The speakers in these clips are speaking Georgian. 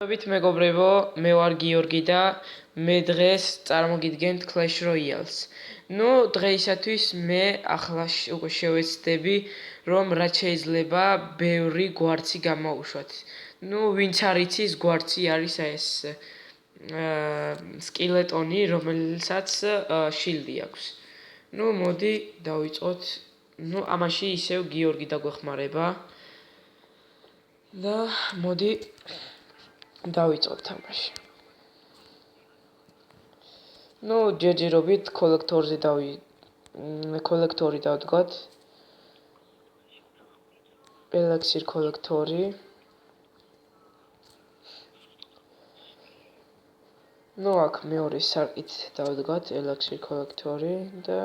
მოგესალმებით მეგობრებო, მე ვარ გიორგი და მე დღეს წარმოგიდგენთ Clash Royale-ს. დღეისათვის მე ახლა უკვე შევეცდები, რომ რაც შეიძლება ბევრი გვარცი გამოვუშვათ. ვინც არ იცის, გვარცი არის ეს სკილეტონი, რომელსაც შილდი აქვს. მოდი დავიწყოთ. ამაში ისევ გიორგი დაგვეხმარება. და მოდი დავიწყოთ თამაში. ჯერჯერობით კოლექტორი დავდგოთ. ელექსირ კოლექტორი. აქ მეორე სარკით დავდგოთ ელექსირ კოლექტორი და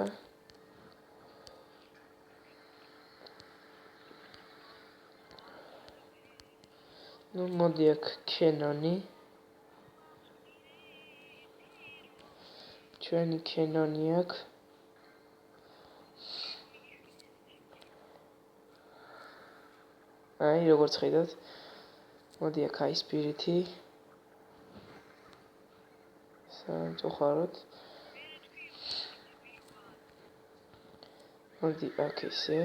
მოდი აქ კენონი. ჩვენი კენონი აქ. როგორც ხედავთ, მოდი აქ აი სპირიტი. სამწუხაროდ. მოდი აქ ისე.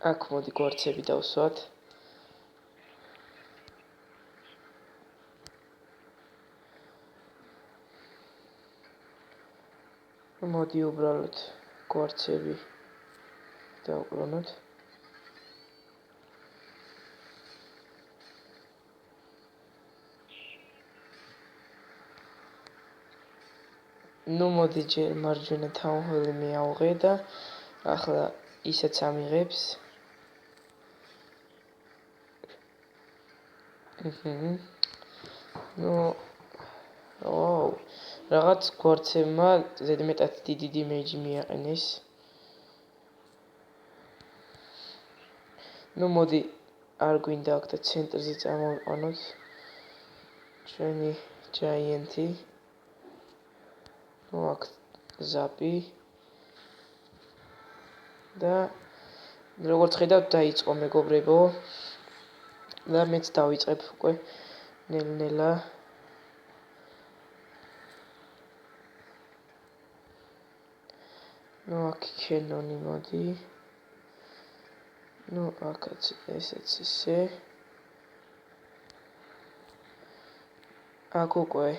აქ მოდი გვარცები დავსვათ. მოდი უბრალოდ გვარცები დავკრონოთ. მოდი ჯერ მარჯვენა თანხმოვანი მეავღე და ახლა ისაც ამიღებს. რაღაც გვარცებმა ზედმეტად დიდი დიმეიჯი მიაყენეს. მოდი არ გვინდა აქ და ცენტრზე წამოვიყვანოთ ჩვენი ჯაიენტი. აქ ზაპი და როგორც ხედავთ დაიწყო მეგობრებო და მეც დავიწყებ უკვე ნელ-ნელა. აქ კენონი მოდი. აქაც ესეც ისე. აქ უკვე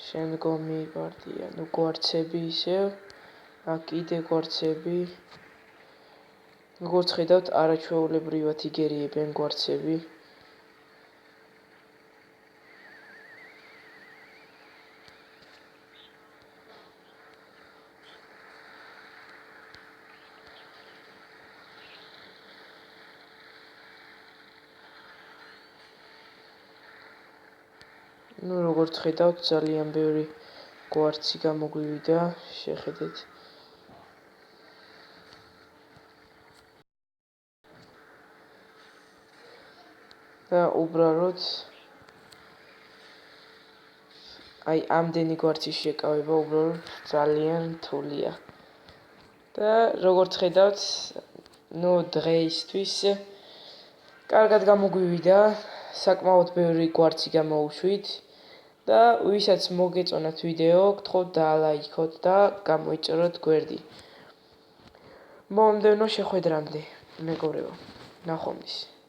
შემდგომი პარტია, გვარცები ისევ. აქ კიდე გვარცები. როგორც ხედავთ, არაჩვეულებრივად იგერიებენ გვარცები. როგორც ხედავთ, ძალიან ბევრი გვარცი გამოგვივიდა, შეხედეთ. და უბრალოდ ამდენი გვარცის შეკავება უბრალოდ ძალიან რთულია. და როგორც ხედავთ, დღეისთვის კარგად გამოგვივიდა, საკმაოდ ბევრი გვარცი გამოვუშვით. და ვისაც მოგეწონათ ვიდეო, გთხოვთ დაალაიქოთ და გამოიწეროთ გვერდი. მომდევნო შეხვედრამდე, მეგობრებო, ნახვამდის.